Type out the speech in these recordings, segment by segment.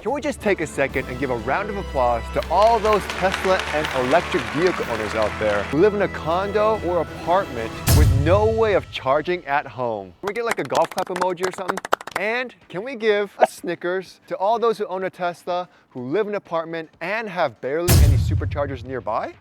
Can we just take a second and give a round of applause to all those Tesla and electric vehicle owners out there who live in a condo or apartment with no way of charging at home? Can we get like a golf clap emoji or something? And can we give a Snickers to all those who own a Tesla, who live in an apartment and have barely any superchargers nearby?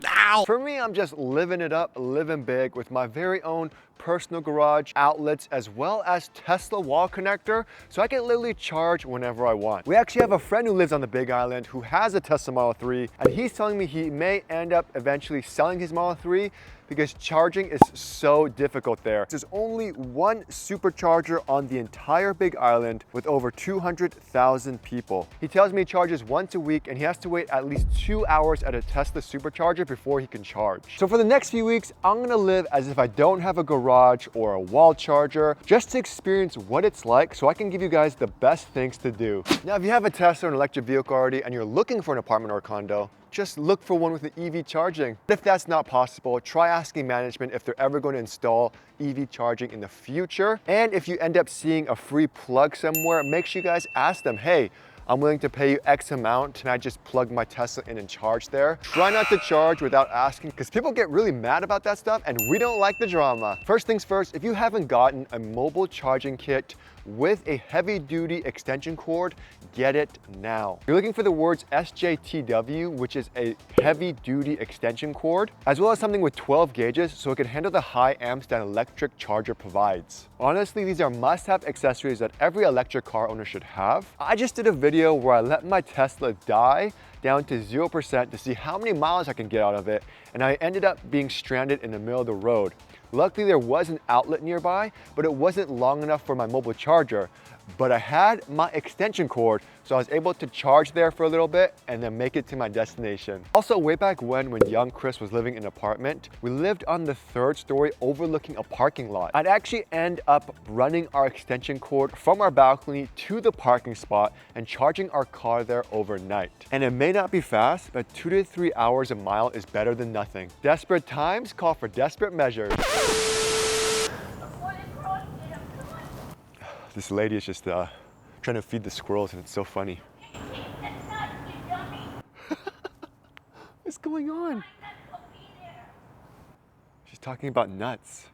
Ow! For me, I'm just living it up, living big with my very own personal garage, outlets, as well as Tesla wall connector, so I can literally charge whenever I want. We actually have a friend who lives on the Big Island who has a Tesla Model 3, and he's telling me he may end up eventually selling his Model 3 because charging is so difficult there. There's only one supercharger on the entire Big Island with over 200,000 people. He tells me he charges once a week and he has to wait at least 2 hours at a Tesla supercharger before he can charge. So for the next few weeks, I'm gonna live as if I don't have a garage or a wall charger, just to experience what it's like so I can give you guys the best things to do. Now, if you have a Tesla or an electric vehicle already and you're looking for an apartment or a condo, just look for one with an EV charging. If that's not possible, try asking management if they're ever going to install EV charging in the future. And if you end up seeing a free plug somewhere, make sure you guys ask them, hey, I'm willing to pay you X amount. Can I just plug my Tesla in and charge there? Try not to charge without asking, because people get really mad about that stuff and we don't like the drama. First things first, if you haven't gotten a mobile charging kit with a heavy duty extension cord, get it now. You're looking for the words SJTW, which is a heavy duty extension cord, as well as something with 12 gauges so it can handle the high amps that an electric charger provides. Honestly, these are must-have accessories that every electric car owner should have. I just did a video where I let my Tesla die down to 0% to see how many miles I can get out of it, and I ended up being stranded in the middle of the road. Luckily, there was an outlet nearby, but it wasn't long enough for my mobile charger. But I had my extension cord, so I was able to charge there for a little bit and then make it to my destination. Also, way back when young Chris was living in an apartment, we lived on the 3rd story overlooking a parking lot. I'd actually end up running our extension cord from our balcony to the parking spot and charging our car there overnight. And it may not be fast, but 2 to 3 hours a mile is better than nothing. Desperate times call for desperate measures. This lady is just trying to feed the squirrels, and it's so funny. What's going on? She's talking about nuts.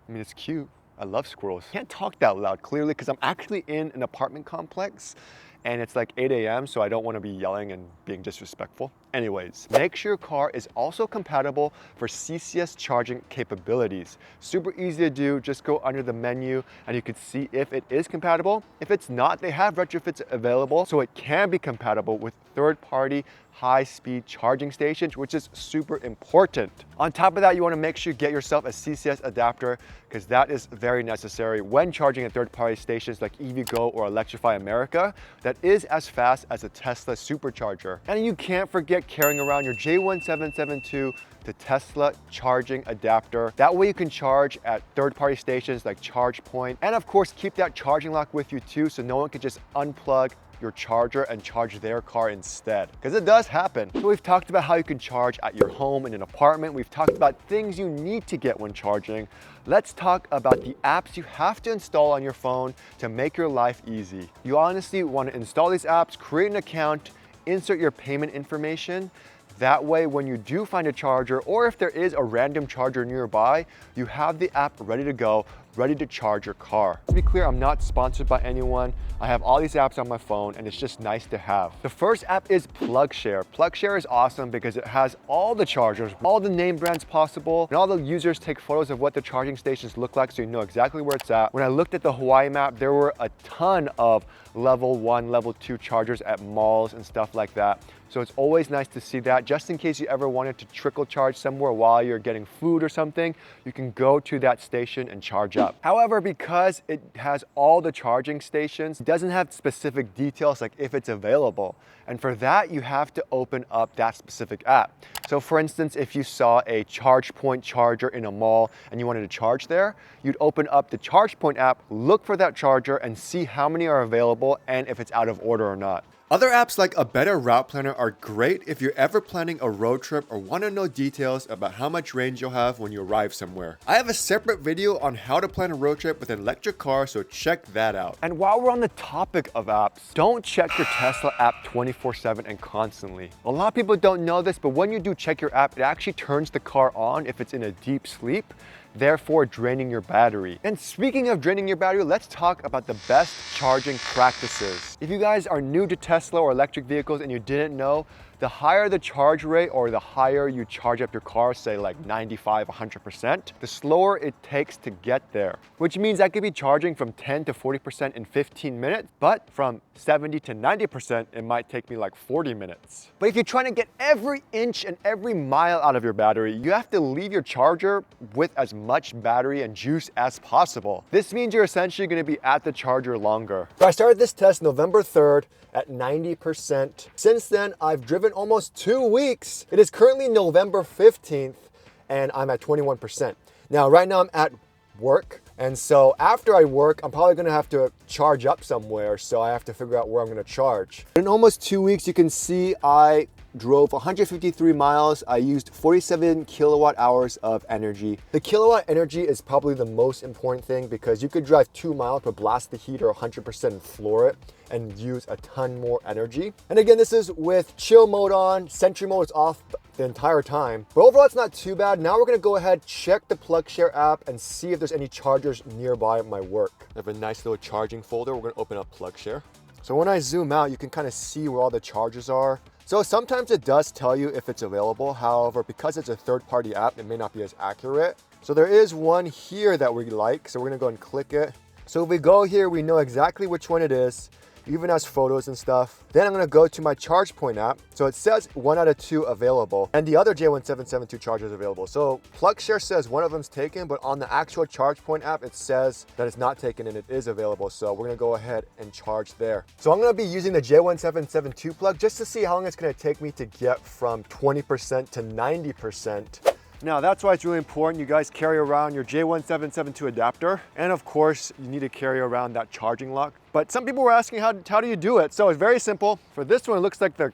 I mean, it's cute. I love squirrels. Can't talk that loud, clearly, because I'm actually in an apartment complex and it's like 8 a.m., so I don't want to be yelling and being disrespectful. Anyways, make sure your car is also compatible for CCS charging capabilities. Super easy to do, just go under the menu and you can see if it is compatible. If it's not, they have retrofits available, so it can be compatible with third-party high-speed charging stations, which is super important. On top of that, you want to make sure you get yourself a CCS adapter, because that is very necessary when charging at third-party stations like EVgo or Electrify America that is as fast as a Tesla supercharger. And you can't forget carrying around your J1772 to Tesla charging adapter. That way you can charge at third-party stations like ChargePoint, and of course keep that charging lock with you too, so no one can just unplug your charger and charge their car instead, because it does happen. So we've talked about how you can charge at your home in an apartment. We've talked about things you need to get when charging. Let's talk about the apps you have to install on your phone to make your life easy. You honestly want to install these apps, create an account, insert your payment information. That way, when you do find a charger, or if there is a random charger nearby, you have the app ready to go, ready to charge your car. To be clear, I'm not sponsored by anyone. I have all these apps on my phone and it's just nice to have. The first app is PlugShare. PlugShare is awesome because it has all the chargers, all the name brands possible, and all the users take photos of what the charging stations look like so you know exactly where it's at. When I looked at the Hawaii map, there were a ton of level 1, level 2 chargers at malls and stuff like that. So it's always nice to see that. Just in case you ever wanted to trickle charge somewhere while you're getting food or something, you can go to that station and charge up. However, because it has all the charging stations, it doesn't have specific details like if it's available. And for that, you have to open up that specific app. So for instance, if you saw a ChargePoint charger in a mall and you wanted to charge there, you'd open up the ChargePoint app, look for that charger and see how many are available and if it's out of order or not. Other apps like a better route planner are great if you're ever planning a road trip or want to know details about how much range you'll have when you arrive somewhere. I have a separate video on how to plan a road trip with an electric car, so check that out. And while we're on the topic of apps, don't check your Tesla app 24/7 and constantly. A lot of people don't know this, but when you do check your app, it actually turns the car on if it's in a deep sleep, therefore draining your battery. And speaking of draining your battery, let's talk about the best charging practices. If you guys are new to Tesla or electric vehicles and you didn't know, the higher the charge rate or the higher you charge up your car, say like 95, 100%, the slower it takes to get there. Which means I could be charging from 10 to 40% in 15 minutes, but from 70 to 90%, it might take me like 40 minutes. But if you're trying to get every inch and every mile out of your battery, you have to leave your charger with as much battery and juice as possible. This means you're essentially gonna be at the charger longer. So I started this test November 3rd at 90%. Since then, I've driven almost 2 weeks. It is currently November 15th and I'm at 21%. Now, right now I'm at work. And so after I work, I'm probably gonna have to charge up somewhere. So I have to figure out where I'm gonna charge. In almost 2 weeks, you can see I drove 153 miles. I used 47 kilowatt hours of energy. The kilowatt energy is probably the most important thing because you could drive 2 miles but blast the heater 100% and floor it and use a ton more energy. And again, this is with chill mode on, Sentry mode is off the entire time. But overall, it's not too bad. Now we're gonna go ahead, check the PlugShare app and see if there's any chargers nearby my work. I have a nice little charging folder. We're gonna open up PlugShare. So when I zoom out, you can kind of see where all the chargers are. So sometimes it does tell you if it's available. However, because it's a third-party app, it may not be as accurate. So there is one here that we like. So we're gonna go and click it. So if we go here, we know exactly which one it is. Even has photos and stuff. Then I'm gonna go to my ChargePoint app. So it says 1 out of 2 available, and the other J1772 charger is available. So PlugShare says one of them's taken, but on the actual ChargePoint app, it says that it's not taken and it is available. So we're gonna go ahead and charge there. So I'm gonna be using the J1772 plug just to see how long it's gonna take me to get from 20% to 90%. Now that's why it's really important you guys carry around your J1772 adapter. And of course, you need to carry around that charging lock. But some people were asking, how do you do it? So it's very simple. For this one, it looks like the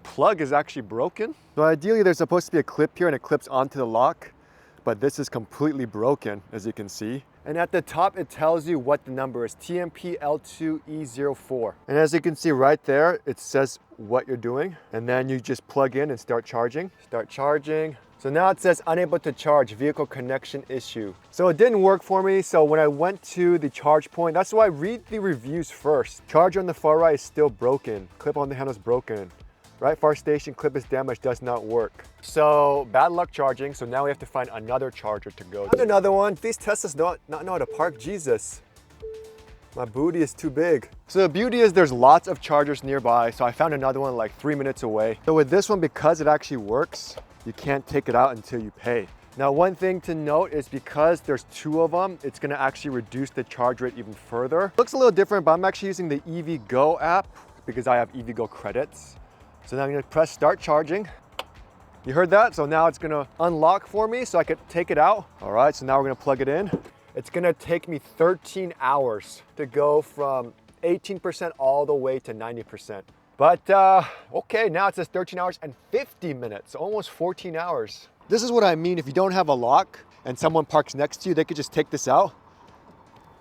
plug is actually broken. So ideally, there's supposed to be a clip here and it clips onto the lock. But this is completely broken, as you can see. And at the top, it tells you what the number is, TMP L2E04. And as you can see right there, it says what you're doing. And then you just plug in and start charging. Start charging. So now it says unable to charge, vehicle connection issue. So it didn't work for me. So when I went to the charge point, that's why I read the reviews first. Charger on the far right is still broken. Clip on the handle is broken. Right far station clip is damaged, does not work. So bad luck charging. So now we have to find another charger to go to. And another one. These Teslas not know how to park, Jesus. My booty is too big. So the beauty is there's lots of chargers nearby. So I found another one like 3 minutes away. So with this one, because it actually works, you can't take it out until you pay. Now, one thing to note is because there's 2 of them, it's gonna actually reduce the charge rate even further. Looks a little different, but I'm actually using the EVgo app because I have EVgo credits. So now I'm gonna press start charging. You heard that? So now it's gonna unlock for me so I could take it out. All right, so now we're gonna plug it in. It's gonna take me 13 hours to go from 18% all the way to 90%. But okay, now it says 13 hours and 50 minutes, almost 14 hours. This is what I mean. If you don't have a lock and someone parks next to you, they could just take this out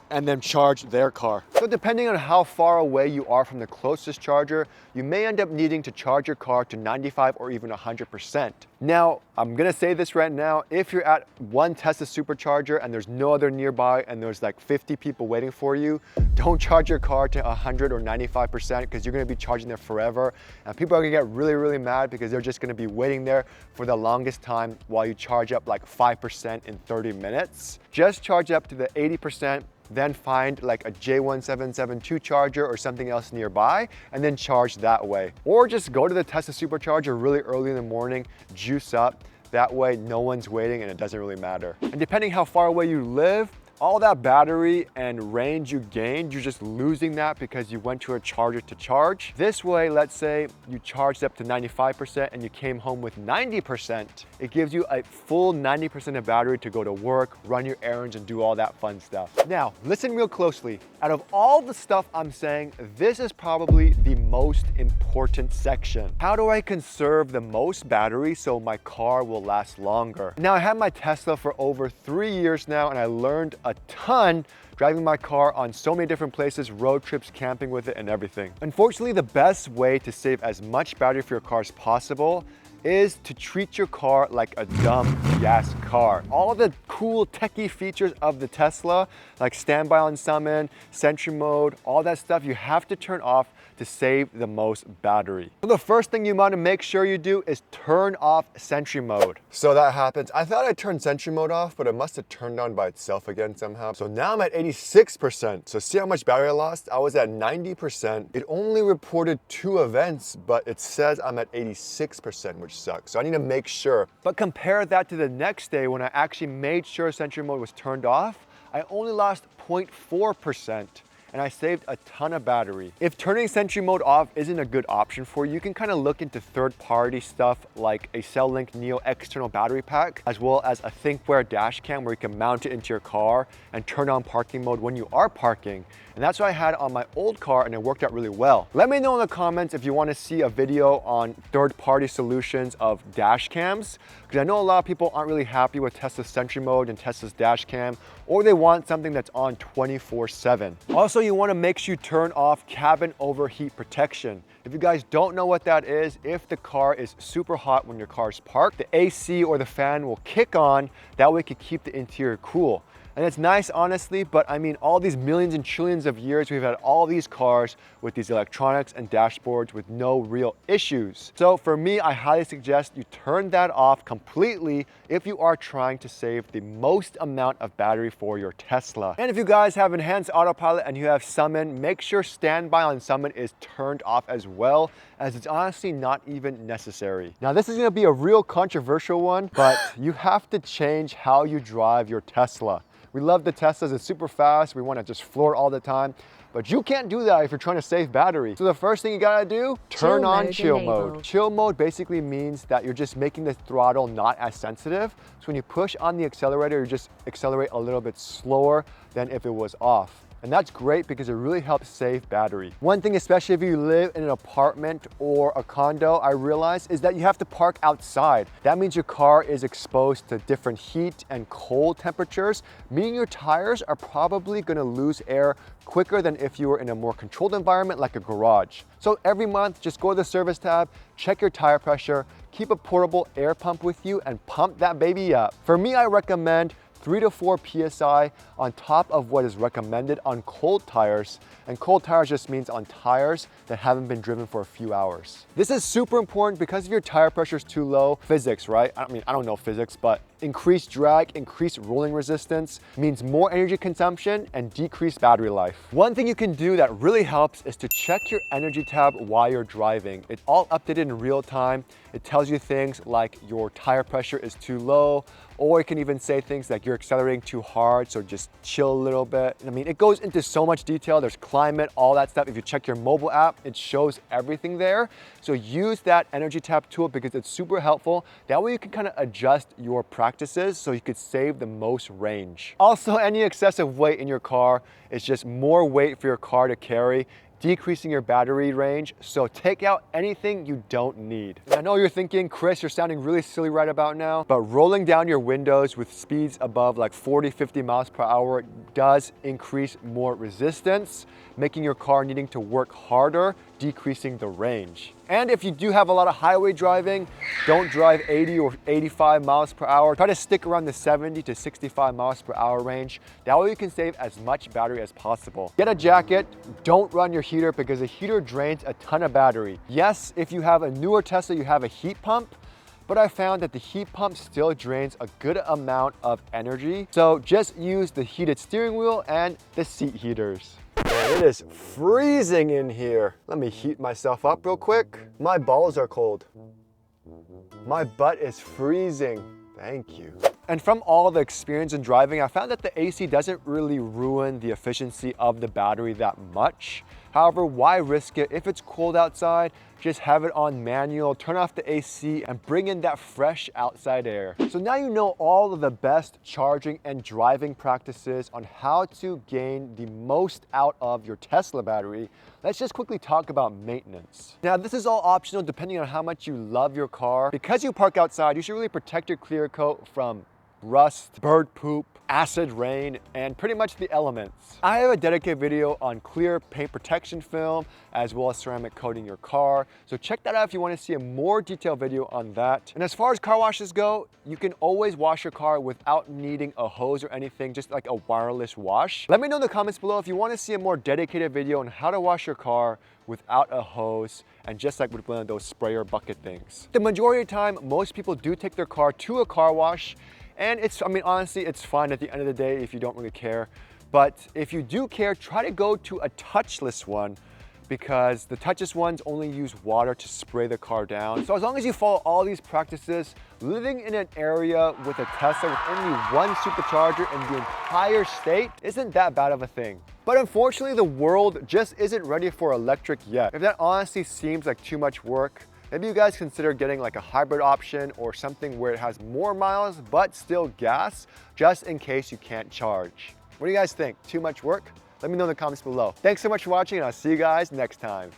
and then charge their car. So depending on how far away you are from the closest charger, you may end up needing to charge your car to 95 or even 100%. Now, I'm gonna say this right now, if you're at one Tesla supercharger and there's no other nearby and there's like 50 people waiting for you, don't charge your car to 100 or 95% because you're gonna be charging there forever. And people are gonna get really, really mad because they're just gonna be waiting there for the longest time while you charge up like 5% in 30 minutes. Just charge up to the 80%, then find like a J1772 charger or something else nearby and then charge that way. Or just go to the Tesla supercharger really early in the morning, juice up. That way no one's waiting and it doesn't really matter. And depending how far away you live, all that battery and range you gained, you're just losing that because you went to a charger to charge. This way, let's say you charged up to 95% and you came home with 90%. It gives you a full 90% of battery to go to work, run your errands, and do all that fun stuff. Now, listen real closely. Out of all the stuff I'm saying, this is probably the most important section. How do I conserve the most battery so my car will last longer? Now, I have my Tesla for over 3 years now, and I learned a ton driving my car on so many different places, road trips, camping with it, and everything. Unfortunately, the best way to save as much battery for your car as possible is to treat your car like a dumb gas car. All the cool techie features of the Tesla, like standby on summon, Sentry mode, all that stuff, you have to turn off to save the most battery. So the first thing you want to make sure you do is turn off Sentry mode. So that happens. I thought I turned Sentry mode off, but it must have turned on by itself again somehow. So now I'm at 86%. So see how much battery I lost? I was at 90%. It only reported 2 events, but it says I'm at 86%, which sucks. So I need to make sure. But compare that to the next day when I actually made sure Sentry mode was turned off. I only lost 0.4%. And I saved a ton of battery. If turning Sentry mode off isn't a good option for you, you can kind of look into third-party stuff like a CellLink Neo external battery pack, as well as a ThinkWare dash cam where you can mount it into your car and turn on parking mode when you are parking. And that's what I had on my old car, and it worked out really well. Let me know in the comments if you want to see a video on third-party solutions of dash cams, because I know a lot of people aren't really happy with Tesla's Sentry mode and Tesla's dash cam, or they want something that's on 24/7. Also, you want to make sure you turn off cabin overheat protection. If you guys don't know what that is, if the car is super hot when your car is parked, the AC or the fan will kick on. That way it can keep the interior cool. And it's nice, honestly, but I mean, all these millions and trillions of years, we've had all these cars with these electronics and dashboards with no real issues. So for me, I highly suggest you turn that off completely if you are trying to save the most amount of battery for your Tesla. And if you guys have enhanced autopilot and you have summon, make sure standby on summon is turned off as well, as it's honestly not even necessary. Now, this is gonna be a real controversial one, but you have to change how you drive your Tesla. We love the Teslas, it's super fast. We want to just floor it all the time. But you can't do that if you're trying to save battery. So the first thing you gotta do, turn on chill mode. Chill mode basically means that you're just making the throttle not as sensitive. So when you push on the accelerator, you just accelerate a little bit slower than if it was off. And that's great because it really helps save battery. One thing, especially if you live in an apartment or a condo, I realize is that you have to park outside. That means your car is exposed to different heat and cold temperatures, meaning your tires are probably gonna lose air quicker than if you were in a more controlled environment like a garage. So every month, just go to the service tab, check your tire pressure, keep a portable air pump with you and pump that baby up. For me, I recommend 3 to 4 PSI on top of what is recommended on cold tires. And cold tires just means on tires that haven't been driven for a few hours. This is super important because if your tire pressure is too low, physics, right? I mean, I don't know physics, but increased drag, increased rolling resistance means more energy consumption and decreased battery life. One thing you can do that really helps is to check your energy tab while you're driving. It's all updated in real time. It tells you things like your tire pressure is too low, or it can even say things like you're accelerating too hard, so just chill a little bit. I mean, it goes into so much detail. There's climate, all that stuff. If you check your mobile app, it shows everything there. So use that energy tab tool because it's super helpful. That way you can kind of adjust your practices so you could save the most range. Also, any excessive weight in your car is just more weight for your car to carry, decreasing your battery range. So take out anything you don't need. And I know you're thinking, Chris, you're sounding really silly right about now, but rolling down your windows with speeds above like 40, 50 miles per hour does increase more resistance, making your car needing to work harder, decreasing the range. And if you do have a lot of highway driving, don't drive 80 or 85 miles per hour. Try to stick around the 70 to 65 miles per hour range. That way you can save as much battery as possible. Get a jacket, don't run your heater because a heater drains a ton of battery. Yes, if you have a newer Tesla, you have a heat pump, but I found that the heat pump still drains a good amount of energy. So just use the heated steering wheel and the seat heaters. Man, it is freezing in here. Let me heat myself up real quick. My balls are cold. My butt is freezing. Thank you. And from all the experience in driving, I found that the AC doesn't really ruin the efficiency of the battery that much. However, why risk it? If it's cold outside, just have it on manual, turn off the AC, and bring in that fresh outside air. So now you know all of the best charging and driving practices on how to gain the most out of your Tesla battery. Let's just quickly talk about maintenance. Now, this is all optional depending on how much you love your car. Because you park outside, you should really protect your clear coat from rust, bird poop, acid rain, and pretty much the elements. I have a dedicated video on clear paint protection film as well as ceramic coating your car. So check that out if you want to see a more detailed video on that. And as far as car washes go, you can always wash your car without needing a hose or anything, just like a wireless wash. Let me know in the comments below if you want to see a more dedicated video on how to wash your car without a hose and just like with one of those sprayer bucket things. The majority of the time, most people do take their car to a car wash. And honestly, it's fine at the end of the day if you don't really care. But if you do care, try to go to a touchless one because the touchless ones only use water to spray the car down. So as long as you follow all these practices, living in an area with a Tesla with only one supercharger in the entire state isn't that bad of a thing. But unfortunately, the world just isn't ready for electric yet. If that honestly seems like too much work, maybe you guys consider getting like a hybrid option or something where it has more miles but still gas, just in case you can't charge. What do you guys think? Too much work? Let me know in the comments below. Thanks so much for watching, and I'll see you guys next time.